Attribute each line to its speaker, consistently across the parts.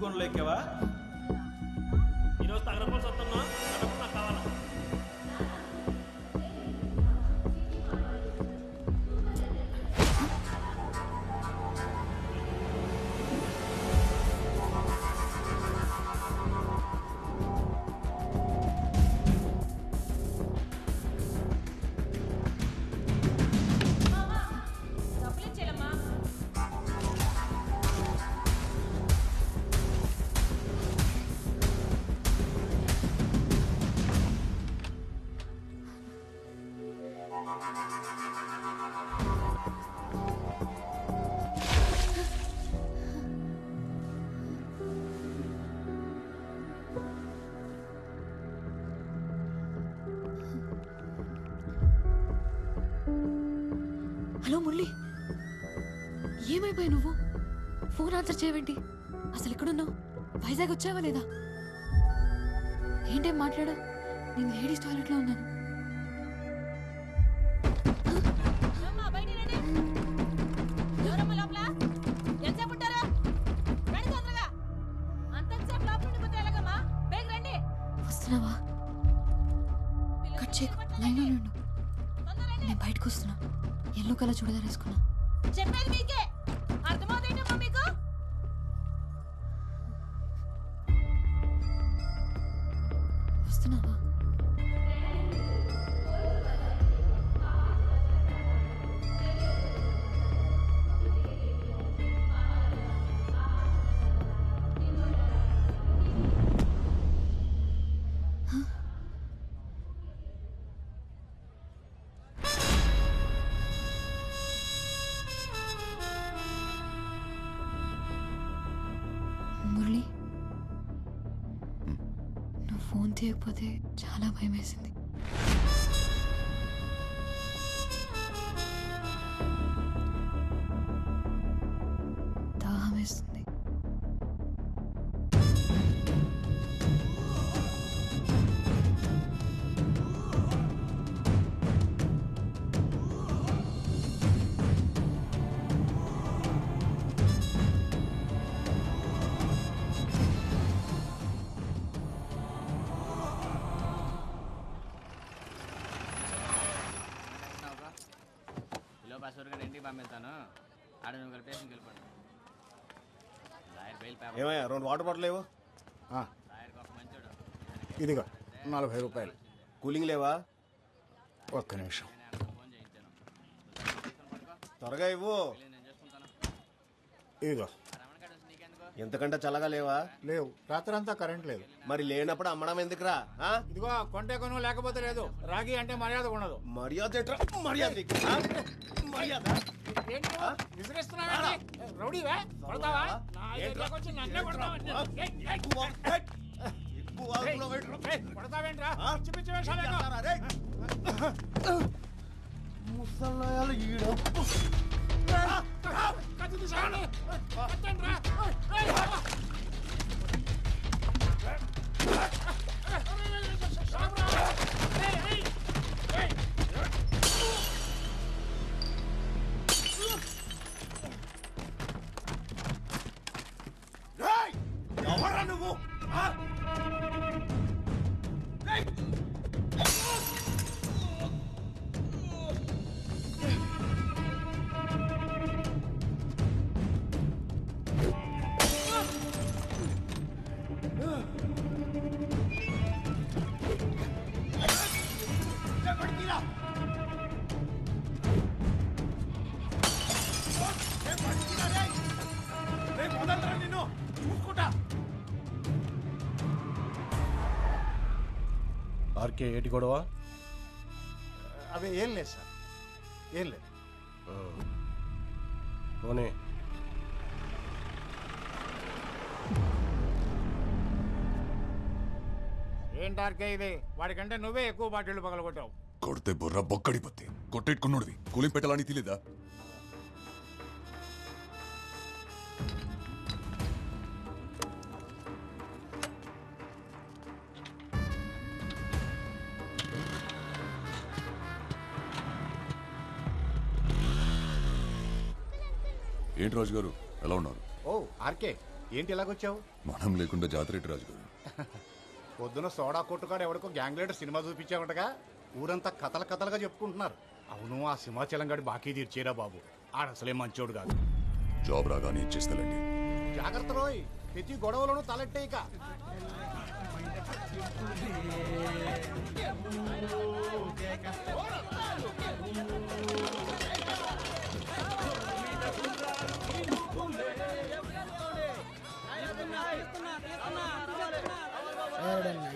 Speaker 1: గుణంలో ఎక్కావా?
Speaker 2: ఈరోజు తగరపోసి వస్తున్నా, నాకు కావాలా?
Speaker 3: హలో మురళి, ఏమైపోయావు నువ్వు? ఫోన్ ఆన్సర్ చేయవేంటి? అసలు ఎక్కడున్నావు? వైజాగ్ వచ్చావా లేదా? ఏంటేం మాట్లాడా? నేను లేడీస్ టాయిలెట్లో ఉన్నాను. వస్తున్నావా? కట్ చేయకు, లైన్లో ఉండు. నేను బయటకు వస్తున్నా. ఎల్లో కలర్ చూడదా వేసుకున్నా.
Speaker 4: చెప్పేది మీకే అర్థమవుతాయినమ్మా మీకు?
Speaker 3: వస్తున్నావా? మురళి, నువ్వు ఫోన్ తీయకపోతే చాలా భయం వేసింది. దాహం వేస్తుంది.
Speaker 5: ఇంటికి పంపిస్తాను. ఆడ నువ్వు కలిపేసి వెళ్ళిపోండి.
Speaker 1: ఏమయ్యా 2 వాటర్ బాటిల్ లేవు?
Speaker 6: ఇదిగో 40 రూపాయలు.
Speaker 1: కూలింగ్ లేవా?
Speaker 6: ఒక్క నిమిషం.
Speaker 1: త్వరగా ఇవ్వు.
Speaker 6: ఇదిగో.
Speaker 1: ఎంతకంటే చల్లగా లేవా?
Speaker 6: లేవు, రాత్రంతా కరెంట్ లేదు.
Speaker 1: మరి లేనప్పుడు అమ్మడం ఎందుకురా?
Speaker 6: ఇదిగో కొంటే కొను, లేకపోతే లేదు. రాగి అంటే మర్యాద ఉండదు.
Speaker 1: మర్యాద ఎట్రా? మర్యాద మర్యాద
Speaker 6: రౌడీవా? కొడతావా? కొడతావేంట్రా?
Speaker 1: ముసలాయాలు ఈడ ఎవరా నువ్వు? నిన్ను చూసుకుంటా.
Speaker 7: ఆర్కే ఏటి గొడవ?
Speaker 6: అవి ఏం లేదు సార్, ఏం లేదు.
Speaker 7: పోనీ
Speaker 6: ఏంటార్కే ఇది? వాడికంటే నువ్వే ఎక్కువ బాటిళ్ళు పగలగొట్టావు.
Speaker 8: కొడితే బుర్ర బొక్కడిపోతే కొట్టేట్టుకున్నోడివి కూలింగ్ పెట్టాలని తెలీదా? ఏంటి రాజు గారు, ఎలా ఉన్నారు?
Speaker 6: ఓ ఆర్కే, ఏంటి ఇలాగొచ్చావు?
Speaker 8: మనం లేకుండా జాతర ఏంటి రాజుగారు?
Speaker 6: పొద్దున సోడా కొట్టుకాడు ఎవడికో గ్యాంగ్ లీడర్ సినిమా చూపించామంటగా ఊరంతా కథలుగా చెప్పుకుంటున్నారు. అవును, ఆ సింహాచలం గడి బాకీ తీర్చేరా బాబు. ఆడసలే మంచోడు కాదు.
Speaker 8: జాబ్ రాగానే ఇచ్చేస్తాలండి.
Speaker 6: జాగ్రత్త రోయ్, ప్రతి గొడవలోనూ తలెట్టే ఇక.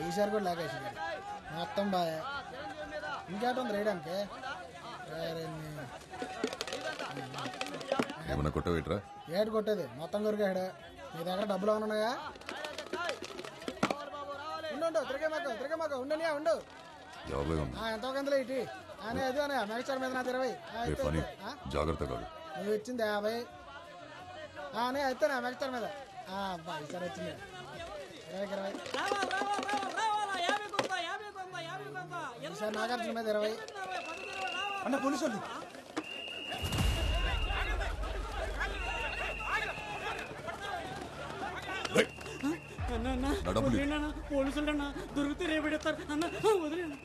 Speaker 7: ఈసారి కూడా లాగేసి మొత్తం బాగా ఇంకేటుంది రేయడానికి.
Speaker 8: ఏమన్నా కొట్టవేట్రా?
Speaker 7: ఏడు కొట్టేది మొత్తం కొరికాడు. నీ దగ్గర డబ్బులు ఉన్నాయా? ఉండు తిరిగే మాకు ఉండు.
Speaker 8: యాభై ఉంది.
Speaker 7: ఎంతో కందులో ఇటీ అని అది అని మెగస్టార్ మీద నాది 20.
Speaker 8: పని జాగ్రత్త కాదు.
Speaker 7: నువ్వు ఇచ్చింది 50 అని అయితే నా మెగస్టార్ మీద ఈసారి వచ్చింది 20. ఈసారి నాగార్జున మీద 20.
Speaker 1: అన్న పోలీసు వాళ్ళు.
Speaker 2: పోలీసులు అన్న దొరికితే రేపెడతారు అన్న వదిలేను.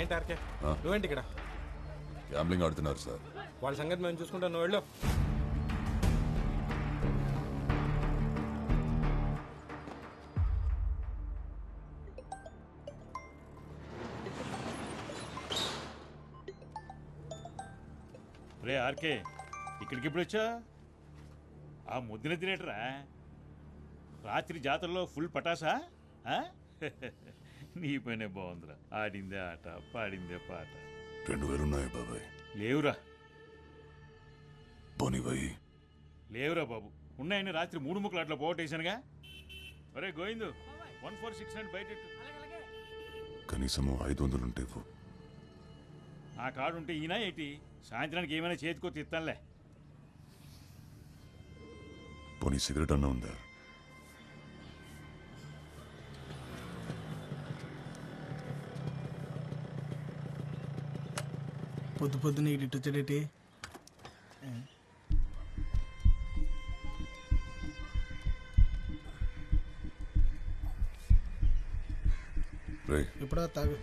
Speaker 9: ఏంటి ఆర్కే,
Speaker 8: ఆ?
Speaker 9: నువ్వేంటి ఇక్కడ?
Speaker 8: గ్యాంబ్లింగ్ ఆడుతున్నారు సార్.
Speaker 9: వాళ్ళ సంగతి మేము చూసుకుంటాం, నువ్వు వెళ్ళు.
Speaker 2: రే ఆర్కే, ఇక్కడికి ఎప్పుడు వచ్చా? ఆ ముద్దున తినేటరా రాత్రి జాతరలో ఫుల్ పటాసా? నీ పనే బాగుందిరా. ఆడిందే ఆట, పాడిందే పాట.
Speaker 8: 2000 ఉన్నాయా బాబాయ్?
Speaker 2: లేవురా
Speaker 8: పోనీబాయి.
Speaker 2: లేవురా బాబు. ఉన్నాయని రాత్రి 3 ముక్కలు అట్లా పోగొట్టేశానుగా. ఒరే గోవిందు, 146 బయట
Speaker 8: కనీసం 500 ఉంటే ఇవ్వు.
Speaker 2: ఆ కార్డు ఉంటే ఈయన ఏంటి? సాయంత్రానికి ఏమైనా చేతికొచ్చి ఇస్తానులే.
Speaker 8: పోనీ సిగరెట్ అన్నా ఉందా?
Speaker 7: పొద్దున ఇటు వచ్చేటి ఎప్పుడో తాగు.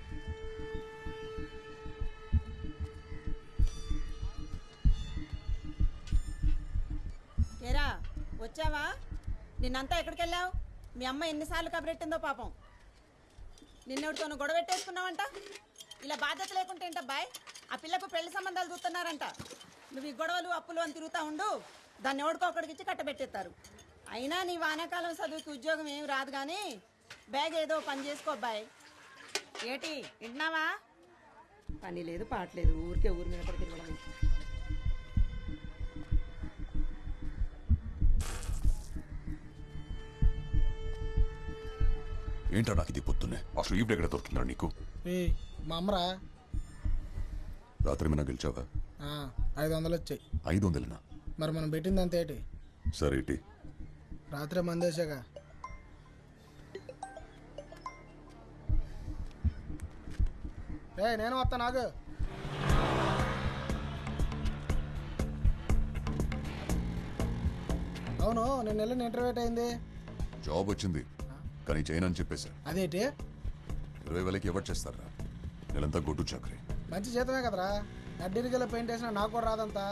Speaker 4: ఏరా వచ్చావా? నిన్నంతా ఎక్కడికి వెళ్ళావు? మీ అమ్మ ఎన్నిసార్లు కబరెట్టిందో పాపం. నిన్నెవడితోనూ గొడవ పెట్టేసుకున్నావంట. ఇలా బాధ్యత లేకుంటే ఏంటబ్బాయ్? ఆ పిల్లకు పెళ్లి సంబంధాలు చూస్తున్నారంట. నువ్వు ఈ గొడవలు అప్పులు అని తిరుగుతా ఉండు, దాన్ని ఎవడికొక్కడికి ఇచ్చి కట్టబెట్టేస్తారు. అయినా నీ వానాకాలం చదువుకి ఉద్యోగం ఏమి రాదు కానీ బ్యాగ్ ఏదో పని చేసుకో అబ్బాయి. ఏటి వింటున్నావా? పని లేదు పాటలేదు, ఊరికే ఊరి మీద పడి తిరగడం.
Speaker 8: ఏంటో నాకు ఇది పొద్దున్నే అసలు ఈవిడ ఎక్కడ దొరుకుతుందా నీకు?
Speaker 7: మా అమ్మరా.
Speaker 8: రాత్రి ఏమైనా గెలిచావా?
Speaker 7: 500 వచ్చాయి.
Speaker 8: 500నా?
Speaker 7: మరి మనం పెట్టింది అంత ఏంటి?
Speaker 8: సరే ఏంటి?
Speaker 7: రాత్రి మందేశాక నేను వస్తా. నాకు అవును, నేను వెళ్ళిన ఇంటర్వ్యూట్ అయింది.
Speaker 8: జాబ్ వచ్చింది కానీ చేయనని చెప్పేశా.
Speaker 7: అదేంటి?
Speaker 8: 20,000కి ఎవరు చేస్తారా? నెలంతా గొడ్డు చాకరీ.
Speaker 7: మంచి జీతమే కదరా. నడ్డిరిగల పెయింట్ వేసినా నాకు కూడా రాదంతా.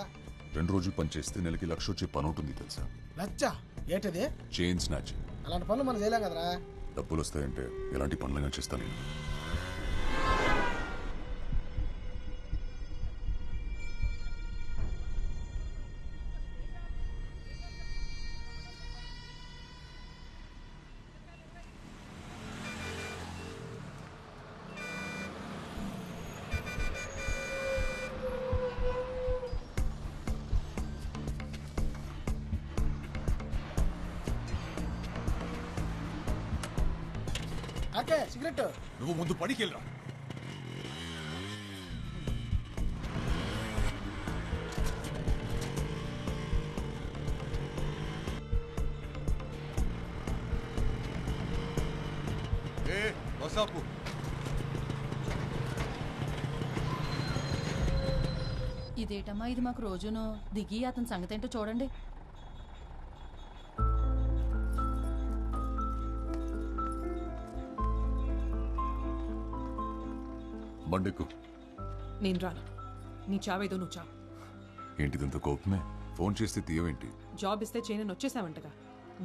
Speaker 8: 2 రోజులు పని చేస్తే నెలకి 1,00,000 వచ్చే పని ఉంటుంది తెలుసా?
Speaker 7: లచ్చ ఏంటిది?
Speaker 8: Chain snatch.
Speaker 7: అలాంటి పనులు మనం చేయలేం కదరా.
Speaker 8: డబ్బులు వస్తాయంటే ఎలాంటి పనులైనా చేస్తాను నేను.
Speaker 7: Okay cigarette.
Speaker 8: నువ్వు ముందు పనికి వెళ్ళరా. బసాపు
Speaker 4: ఇదేటమ్మా ఇది మాకు రోజును దిగి అతని సంగతి ఏంటో చూడండి.
Speaker 8: బండెక్కు.
Speaker 10: నేను రాను. నీ చావేదో నువ్వు చావు.
Speaker 8: ఏంటిదంత కోపమే? ఫోన్ చేస్తే తీయవేంటి?
Speaker 10: జాబ్ ఇస్తే చేయనని వచ్చేసావంటగా.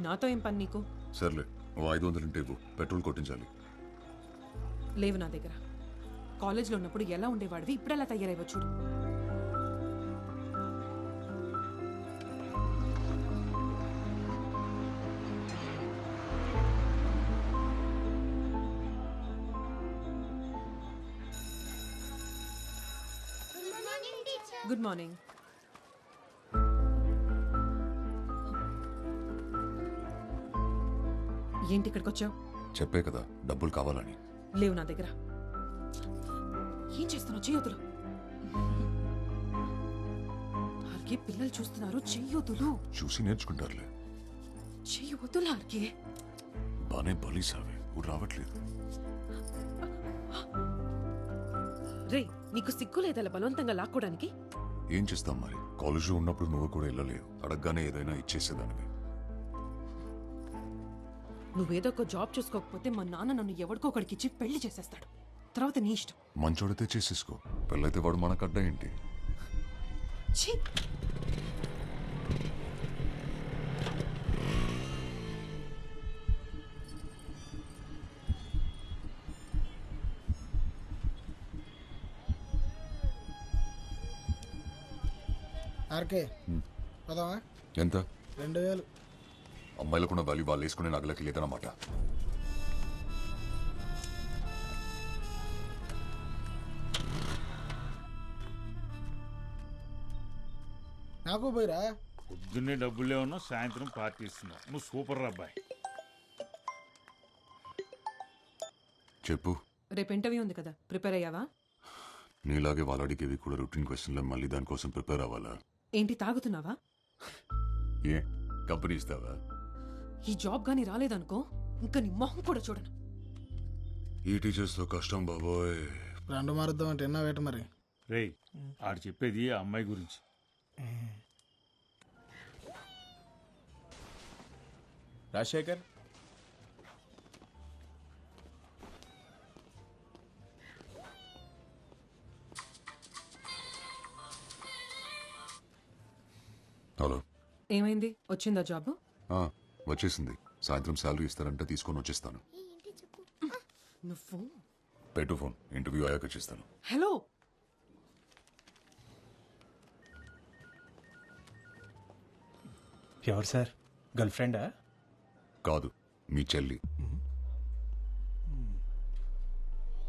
Speaker 10: నాతో ఏం పని నీకు?
Speaker 8: సర్లే, ఓ 500 ఉంటే ఇవ్వు, పెట్రోల్ కొట్టించాలి.
Speaker 10: లేవు నా దగ్గర. కాలేజ్లో ఉన్నప్పుడు ఎలా ఉండేవాడివి, ఇప్పుడు ఎలా తయారైవో చూడు. Good morning. ఏంటి ఇక్కడికి వచ్చావు?
Speaker 8: చెప్పే కదా డబ్బులు కావాలని.
Speaker 10: లేవు నా దగ్గర. ఏం చేస్తున్నావు? చెయ్యొద్దులు. ఆర్కే, పిల్లలు చూస్తున్నారు. చెయ్యొద్దులు.
Speaker 8: చూసి నేర్చుకుంటారులే.
Speaker 10: చెయ్యొద్దులు ఆర్కే.
Speaker 8: బానే బలీసావే, ఊరు రావట్లేదు.
Speaker 10: రే, నీకు సిగ్గు లేదలా బలవంతంగా లాక్కోడానికి?
Speaker 8: ఏం చేస్తాం మరి, కాలేజ్లో ఉన్నప్పుడు నువ్వు కూడా వెళ్ళలేవు. అడగగానే ఏదైనా ఇచ్చేసేదానివి.
Speaker 10: నువ్వేదో ఒక జాబ్ చూసుకోకపోతే మా నాన్న నన్ను ఎవరికో ఒకడికి ఇచ్చి పెళ్లి చేసేస్తాడు. తర్వాత నీ ఇష్టం.
Speaker 8: మంచోడితే చేసేసుకో, పెళ్ళైతే వాడు మనకు అడ్డా ఏంటి?
Speaker 10: ఛీ!
Speaker 7: ఆర్కే పదవా?
Speaker 8: ఎంత?
Speaker 7: 2000.
Speaker 8: అమ్మాయిలకున్న వాల్యూ వాళ్ళు వేసుకునే నగలకి లేదన్నమాట.
Speaker 7: నాకు పోయిరా.
Speaker 2: పొద్దున్నే డబ్బులే ఉన్నావు, సాయంత్రం పార్టీ ఇస్తున్నావు. నువ్వు సూపర్ రా అబ్బాయి.
Speaker 8: చెప్పు.
Speaker 10: రేపు ఇంటర్వ్యూ ఉంది కదా, ప్రిపేర్ అయ్యావా?
Speaker 8: నీలాగే వాళ్ళు అడిగేవి కూడా రొటీన్ క్వశ్చన్లో మళ్ళీ దానికోసం ప్రిపేర్ అవ్వాలా?
Speaker 10: ఏంటి, తాగుతున్నావా?
Speaker 8: ఏ కంపెనీ ఇస్తావా?
Speaker 10: ఈ జాబ్ గానీ రాలేదనుకో, ఇంకా నీ మొహం కూడా చూడను.
Speaker 8: ఈ టీచర్స్తో కష్టం బాబోయ్.
Speaker 7: రెండు మారుద్దాం అంటే ఎన్నా వేట మరి.
Speaker 2: రేయ్, ఆడు చెప్పేది ఆ అమ్మాయి గురించి.
Speaker 9: రాజశేఖర్,
Speaker 8: హలో.
Speaker 10: ఏమైంది? వచ్చిందా జాబ్?
Speaker 8: వచ్చేసింది. సాయంత్రం శాలరీ ఇస్తారంటే తీసుకొని వచ్చేస్తాను.
Speaker 10: నువ్వు
Speaker 8: పెట్టు ఫోన్, ఇంటర్వ్యూ అయ్యాక చేస్తాను.
Speaker 10: హలో.
Speaker 1: ఎవరు సార్? గర్ల్ ఫ్రెండా?
Speaker 8: కాదు, మీ చెల్లి.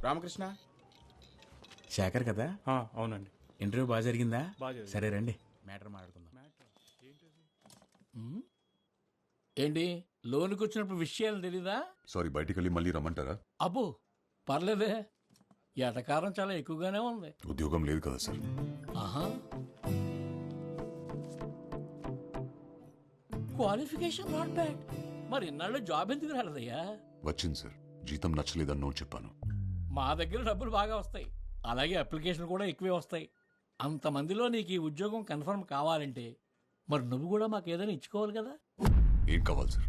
Speaker 9: రామకృష్ణ.
Speaker 1: శేఖర్ కదా?
Speaker 9: అవునండి.
Speaker 1: ఇంటర్వ్యూ బాగా జరిగిందా?
Speaker 9: బాగా.
Speaker 1: సరే రండి, మ్యాటర్ మాట్లాడుకుందాం.
Speaker 11: ఏంటి, లోనికి వచ్చినప్పుడు విషయాలు తెలీదా?
Speaker 8: సారీ, బయటికి వెళ్ళి మళ్ళీ రమ్మంటారా?
Speaker 11: అబ్బో పర్లేదే, ఎటకారం చాలా ఎక్కువగానే ఉంది.
Speaker 8: ఉద్యోగం లేదు కదా సార్.
Speaker 11: ఆహా, క్వాలిఫికేషన్ నాట్ బ్యాడ్. మరి ఇన్నాళ్ళు జాబ్ ఎందుకు రాలేదయ్యా?
Speaker 8: వచ్చింది సార్, జీతం నచ్చలేదని నో చెప్పాను.
Speaker 11: మా దగ్గర డబ్బులు బాగా వస్తాయి, అలాగే అప్లికేషన్ కూడా ఎక్కువే వస్తాయి. అంతమందిలో నీకు ఈ ఉద్యోగం కన్ఫర్మ్ కావాలంటే మరి నువ్వు కూడా మాకు ఏదైనా ఇచ్చుకోవాలి కదా.
Speaker 8: ఏం కావాలి సార్?